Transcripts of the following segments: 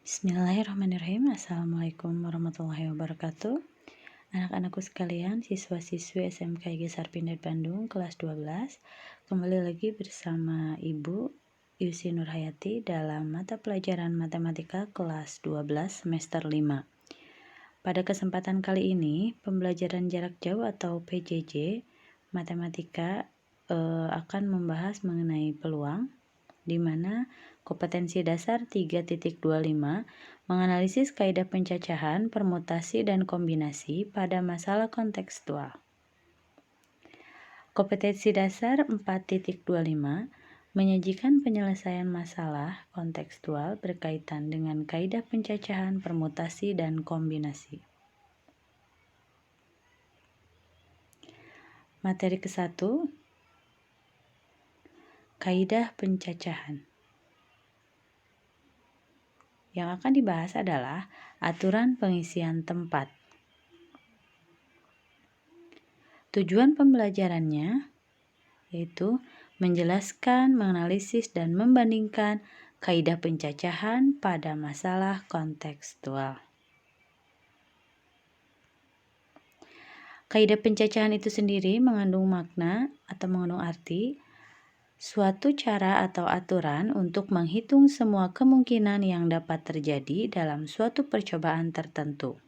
Bismillahirrahmanirrahim. Assalamualaikum warahmatullahi wabarakatuh. Anak-anakku sekalian, siswa-siswi SMK IG Sarpindat Bandung kelas 12. Kembali lagi bersama Ibu Yusi Nurhayati dalam mata pelajaran matematika kelas 12 semester 5. Pada kesempatan kali ini, pembelajaran jarak jauh atau PJJ matematika akan membahas mengenai peluang, di mana kompetensi dasar 3.25 menganalisis kaidah pencacahan, permutasi, dan kombinasi pada masalah kontekstual. Kompetensi dasar 4.25 menyajikan penyelesaian masalah kontekstual berkaitan dengan kaidah pencacahan, permutasi, dan kombinasi. Materi ke-1, kaidah pencacahan. Yang akan dibahas adalah aturan pengisian tempat. Tujuan pembelajarannya yaitu menjelaskan, menganalisis, dan membandingkan kaidah pencacahan pada masalah kontekstual. Kaidah pencacahan itu sendiri mengandung makna atau mengandung arti suatu cara atau aturan untuk menghitung semua kemungkinan yang dapat terjadi dalam suatu percobaan tertentu.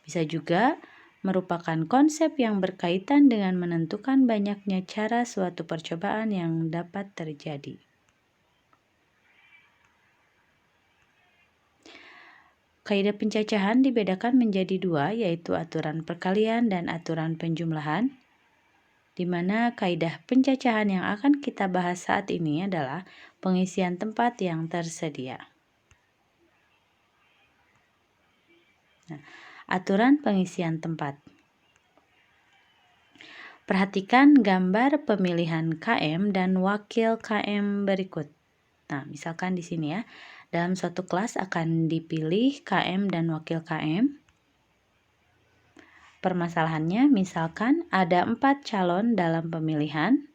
Bisa juga merupakan konsep yang berkaitan dengan menentukan banyaknya cara suatu percobaan yang dapat terjadi. Kaidah pencacahan dibedakan menjadi dua, yaitu aturan perkalian dan aturan penjumlahan, di mana kaidah pencacahan yang akan kita bahas saat ini adalah pengisian tempat yang tersedia. Nah, aturan pengisian tempat. Perhatikan gambar pemilihan KM dan wakil KM berikut. Nah, misalkan di sini ya, dalam suatu kelas akan dipilih KM dan wakil KM. Permasalahannya, misalkan ada 4 calon dalam pemilihan,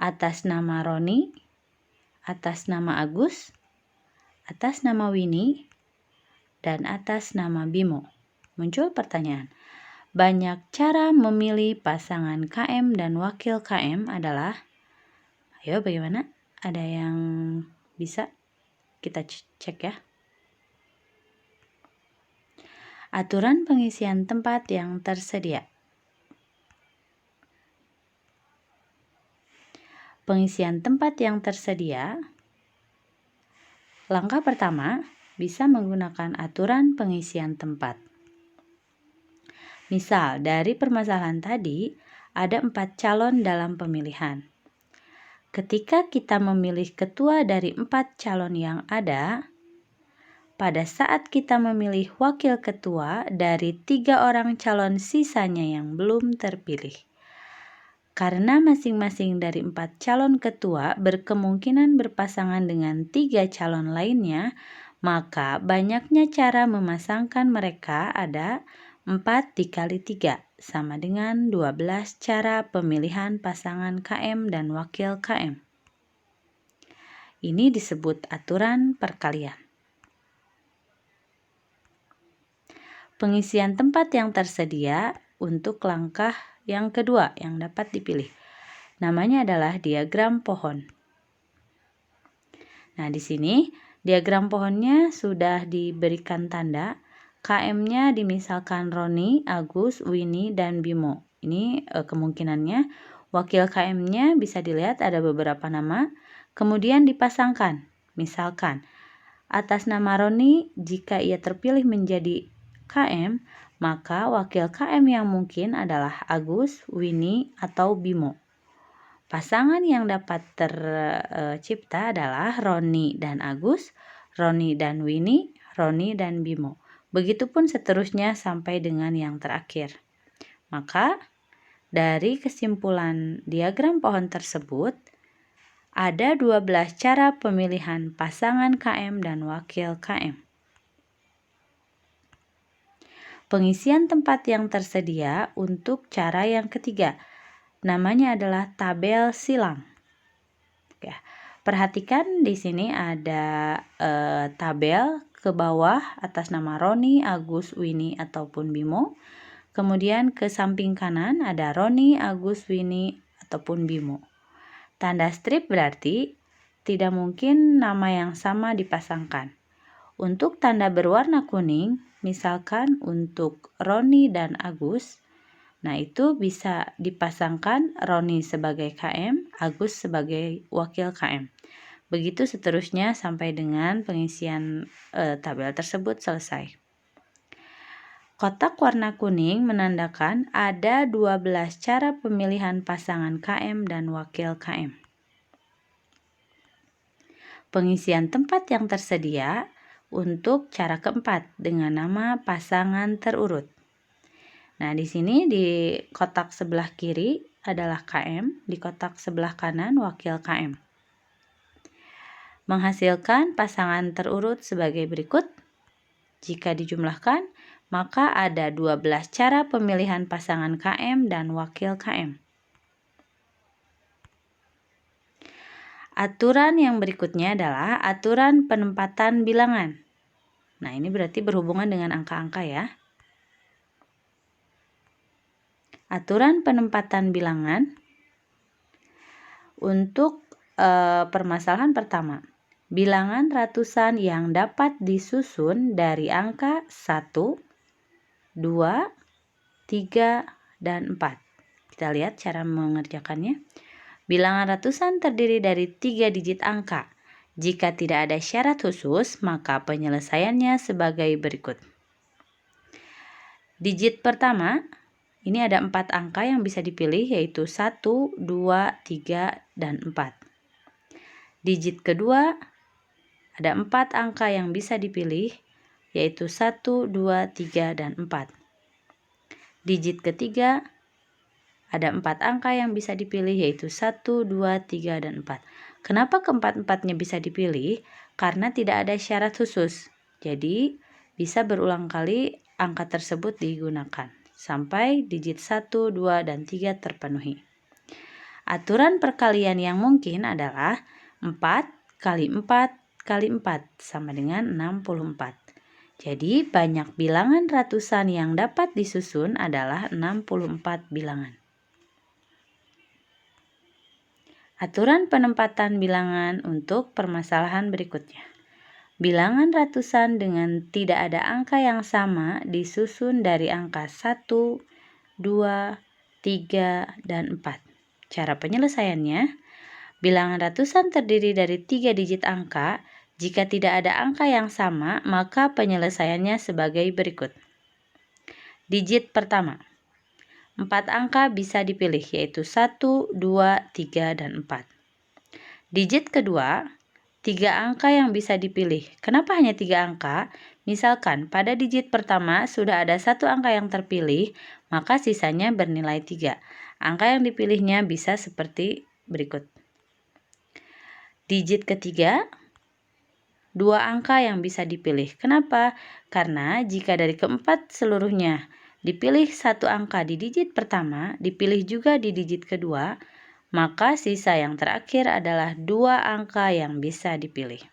atas nama Roni, atas nama Agus, atas nama Winnie, dan atas nama Bimo. Muncul pertanyaan, banyak cara memilih pasangan KM dan wakil KM adalah, ayo bagaimana? Ada yang bisa? Kita cek ya. Aturan pengisian tempat yang tersedia. Pengisian tempat yang tersedia. Langkah pertama, bisa menggunakan aturan pengisian tempat. Misal, dari permasalahan tadi, ada 4 calon dalam pemilihan. Ketika kita memilih ketua dari 4 calon yang ada, pada saat kita memilih wakil ketua dari 3 orang calon sisanya yang belum terpilih. Karena masing-masing dari 4 calon ketua berkemungkinan berpasangan dengan 3 calon lainnya, maka banyaknya cara memasangkan mereka ada 4 dikali 3, sama dengan 12 cara pemilihan pasangan KM dan wakil KM. Ini disebut aturan perkalian. Pengisian tempat yang tersedia untuk langkah yang kedua yang dapat dipilih. Namanya adalah diagram pohon. Nah, di sini diagram pohonnya sudah diberikan tanda. KM-nya dimisalkan Roni, Agus, Winnie, dan Bimo. Ini kemungkinannya. Wakil KM-nya bisa dilihat ada beberapa nama. Kemudian dipasangkan. Misalkan atas nama Roni, jika ia terpilih menjadi KM, maka wakil KM yang mungkin adalah Agus, Winnie, atau Bimo. Pasangan yang dapat tercipta adalah Roni dan Agus, Roni dan Winnie, Roni dan Bimo. Begitupun seterusnya sampai dengan yang terakhir. Maka, dari kesimpulan diagram pohon tersebut, ada 12 cara pemilihan pasangan KM dan wakil KM. Pengisian tempat yang tersedia untuk cara yang ketiga. Namanya adalah tabel silang. Ya. Perhatikan di sini ada tabel ke bawah atas nama Roni, Agus, Winnie ataupun Bimo. Kemudian ke samping kanan ada Roni, Agus, Winnie ataupun Bimo. Tanda strip berarti tidak mungkin nama yang sama dipasangkan. Untuk tanda berwarna kuning, misalkan untuk Roni dan Agus, nah itu bisa dipasangkan Roni sebagai KM, Agus sebagai wakil KM. Begitu seterusnya sampai dengan pengisian tabel tersebut selesai. Kotak warna kuning menandakan ada 12 cara pemilihan pasangan KM dan wakil KM. Pengisian tempat yang tersedia untuk cara keempat dengan nama pasangan terurut. Nah, di sini di kotak sebelah kiri adalah KM, di kotak sebelah kanan wakil KM. Menghasilkan pasangan terurut sebagai berikut. Jika dijumlahkan, maka ada 12 cara pemilihan pasangan KM dan wakil KM. Aturan yang berikutnya adalah aturan penempatan bilangan. Nah, ini berarti berhubungan dengan angka-angka ya. Aturan penempatan bilangan untuk permasalahan pertama. Bilangan ratusan yang dapat disusun dari angka 1, 2, 3, dan 4. Kita lihat cara mengerjakannya. Bilangan ratusan terdiri dari 3 digit angka. Jika tidak ada syarat khusus, maka penyelesaiannya sebagai berikut. Digit pertama, ini ada 4 angka yang bisa dipilih, yaitu 1, 2, 3, dan 4. Digit kedua, ada 4 angka yang bisa dipilih, yaitu 1, 2, 3, dan 4. Digit ketiga, ada 4 angka yang bisa dipilih, yaitu 1, 2, 3, dan 4. Kenapa keempat-empatnya bisa dipilih? Karena tidak ada syarat khusus. Jadi, bisa berulang kali angka tersebut digunakan sampai digit 1, 2, dan 3 terpenuhi. Aturan perkalian yang mungkin adalah 4 kali 4 kali 4 sama dengan 64. Jadi, banyak bilangan ratusan yang dapat disusun adalah 64 bilangan. Aturan penempatan bilangan untuk permasalahan berikutnya. Bilangan ratusan dengan tidak ada angka yang sama disusun dari angka 1, 2, 3, dan 4. Cara penyelesaiannya, bilangan ratusan terdiri dari 3 digit angka. Jika tidak ada angka yang sama, maka penyelesaiannya sebagai berikut. Digit pertama, 4 angka bisa dipilih, yaitu 1, 2, 3, dan 4. Digit kedua, 3 angka yang bisa dipilih. Kenapa hanya 3 angka? Misalkan pada digit pertama sudah ada 1 angka yang terpilih, maka sisanya bernilai 3. Angka yang dipilihnya bisa seperti berikut. Digit ketiga, 2 angka yang bisa dipilih. Kenapa? Karena jika dari keempat seluruhnya dipilih 1 angka di digit pertama, dipilih juga di digit kedua, maka sisa yang terakhir adalah 2 angka yang bisa dipilih.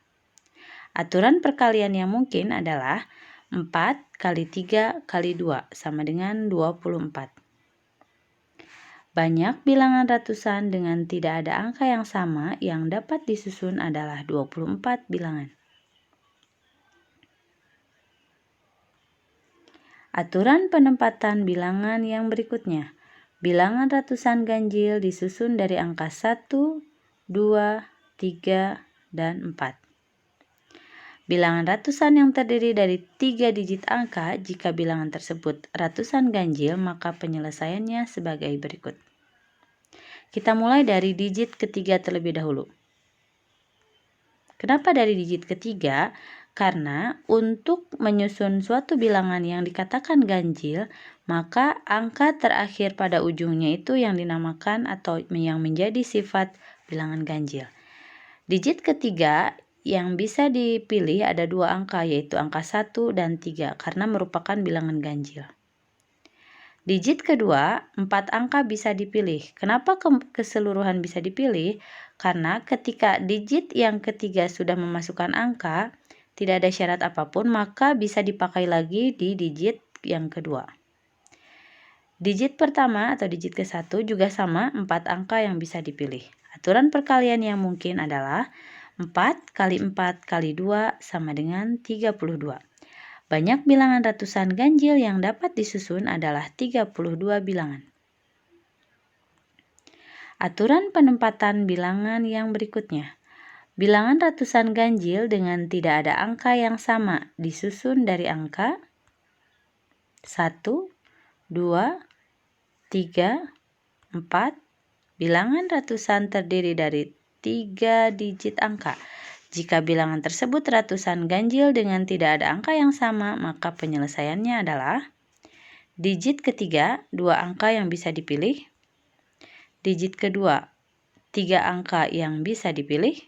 Aturan perkalian yang mungkin adalah 4 kali 3 kali 2 sama dengan 24. Banyak bilangan ratusan dengan tidak ada angka yang sama yang dapat disusun adalah 24 bilangan. Aturan penempatan bilangan yang berikutnya. Bilangan ratusan ganjil disusun dari angka 1, 2, 3, dan 4. Bilangan ratusan yang terdiri dari 3 digit angka, jika bilangan tersebut ratusan ganjil, maka penyelesaiannya sebagai berikut. Kita mulai dari digit ketiga terlebih dahulu. Kenapa dari digit ketiga? Karena untuk menyusun suatu bilangan yang dikatakan ganjil, maka angka terakhir pada ujungnya itu yang dinamakan atau yang menjadi sifat bilangan ganjil. Digit ketiga yang bisa dipilih ada 2 angka, yaitu angka 1 dan 3 karena merupakan bilangan ganjil. Digit kedua, 4 angka bisa dipilih. Kenapa keseluruhan bisa dipilih? Karena ketika digit yang ketiga sudah memasukkan angka, tidak ada syarat apapun, maka bisa dipakai lagi di digit yang kedua. Digit pertama atau digit ke-1 juga sama, 4 angka yang bisa dipilih. Aturan perkalian yang mungkin adalah 4 kali 4 kali 2 sama dengan 32. Banyak bilangan ratusan ganjil yang dapat disusun adalah 32 bilangan. Aturan penempatan bilangan yang berikutnya. Bilangan ratusan ganjil dengan tidak ada angka yang sama disusun dari angka 1, 2, 3, 4. Bilangan ratusan terdiri dari 3 digit angka. Jika bilangan tersebut ratusan ganjil dengan tidak ada angka yang sama, maka penyelesaiannya adalah digit ketiga, 2 angka yang bisa dipilih. Digit kedua, 3 angka yang bisa dipilih.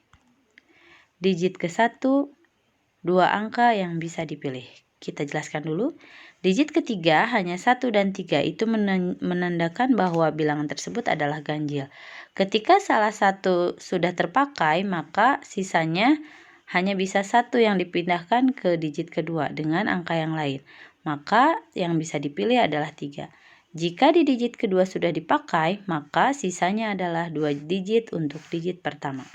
Digit ke-1, 2 angka yang bisa dipilih. Kita jelaskan dulu. Digit ketiga hanya 1 dan 3, itu menandakan bahwa bilangan tersebut adalah ganjil. Ketika salah satu sudah terpakai, maka sisanya hanya bisa 1 yang dipindahkan ke digit kedua dengan angka yang lain. Maka yang bisa dipilih adalah 3. Jika di digit kedua sudah dipakai, maka sisanya adalah 2 digit untuk digit pertama.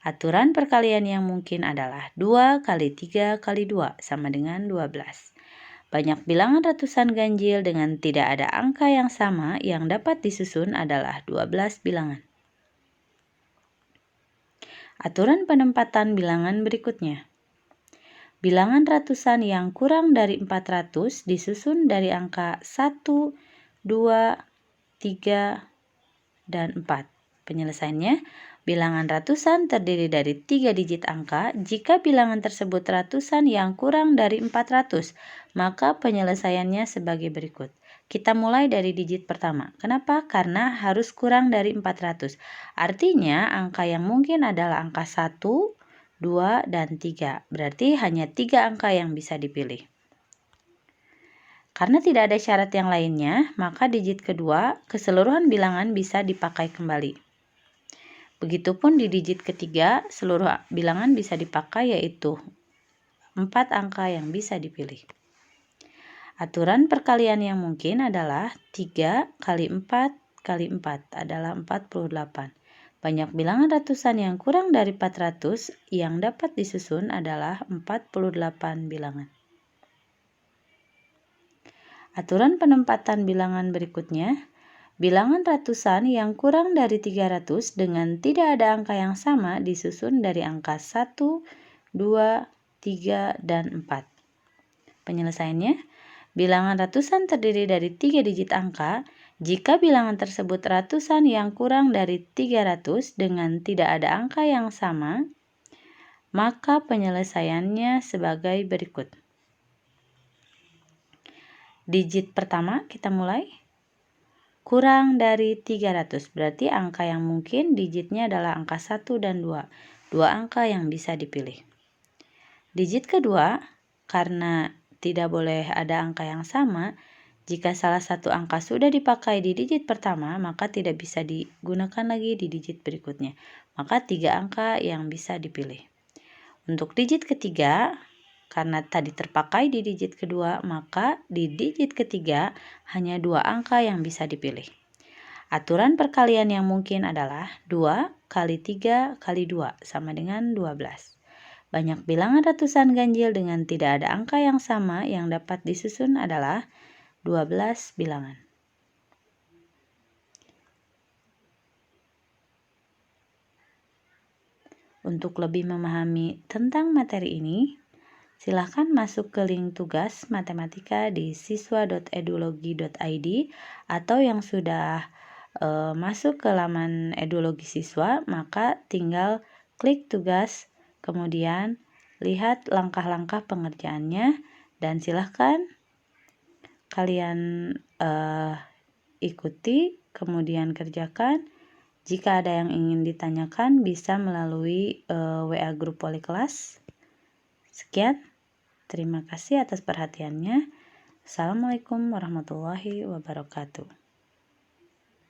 Aturan perkalian yang mungkin adalah 2 kali 3 kali 2 sama dengan 12. Banyak bilangan ratusan ganjil dengan tidak ada angka yang sama yang dapat disusun adalah 12 bilangan. Aturan penempatan bilangan berikutnya. Bilangan ratusan yang kurang dari 400 disusun dari angka 1, 2, 3, dan 4. Penyelesaiannya, bilangan ratusan terdiri dari 3 digit angka. Jika bilangan tersebut ratusan yang kurang dari 400, maka penyelesaiannya sebagai berikut. Kita mulai dari digit pertama. Kenapa? Karena harus kurang dari 400. Artinya, angka yang mungkin adalah angka 1, 2, dan 3. Berarti hanya 3 angka yang bisa dipilih. Karena tidak ada syarat yang lainnya, maka digit kedua, keseluruhan bilangan bisa dipakai kembali. Begitupun di digit ketiga, seluruh bilangan bisa dipakai, yaitu 4 angka yang bisa dipilih. Aturan perkalian yang mungkin adalah 3 kali 4 kali 4 adalah 48. Banyak bilangan ratusan yang kurang dari 400 yang dapat disusun adalah 48 bilangan. Aturan penempatan bilangan berikutnya. Bilangan ratusan yang kurang dari 300 dengan tidak ada angka yang sama disusun dari angka 1, 2, 3, dan 4. Penyelesaiannya, bilangan ratusan terdiri dari 3 digit angka. Jika bilangan tersebut ratusan yang kurang dari 300 dengan tidak ada angka yang sama, maka penyelesaiannya sebagai berikut. Digit pertama kita mulai. Kurang dari 300, berarti angka yang mungkin digitnya adalah angka 1 dan 2. 2 angka yang bisa dipilih. Digit kedua, karena tidak boleh ada angka yang sama, jika salah satu angka sudah dipakai di digit pertama, maka tidak bisa digunakan lagi di digit berikutnya. Maka 3 angka yang bisa dipilih. Untuk digit ketiga, karena tadi terpakai di digit kedua, maka di digit ketiga hanya 2 angka yang bisa dipilih. Aturan perkalian yang mungkin adalah 2 kali 3 kali 2 sama dengan 12. Banyak bilangan ratusan ganjil dengan tidak ada angka yang sama yang dapat disusun adalah 12 bilangan. Untuk lebih memahami tentang materi ini, silakan masuk ke link tugas matematika di siswa.edulogi.id atau yang sudah masuk ke laman Edulogi Siswa, maka tinggal klik tugas, kemudian lihat langkah-langkah pengerjaannya, dan silahkan kalian ikuti, kemudian kerjakan. Jika ada yang ingin ditanyakan, bisa melalui WA grup wali kelas. Sekian, terima kasih atas perhatiannya. Assalamualaikum warahmatullahi wabarakatuh.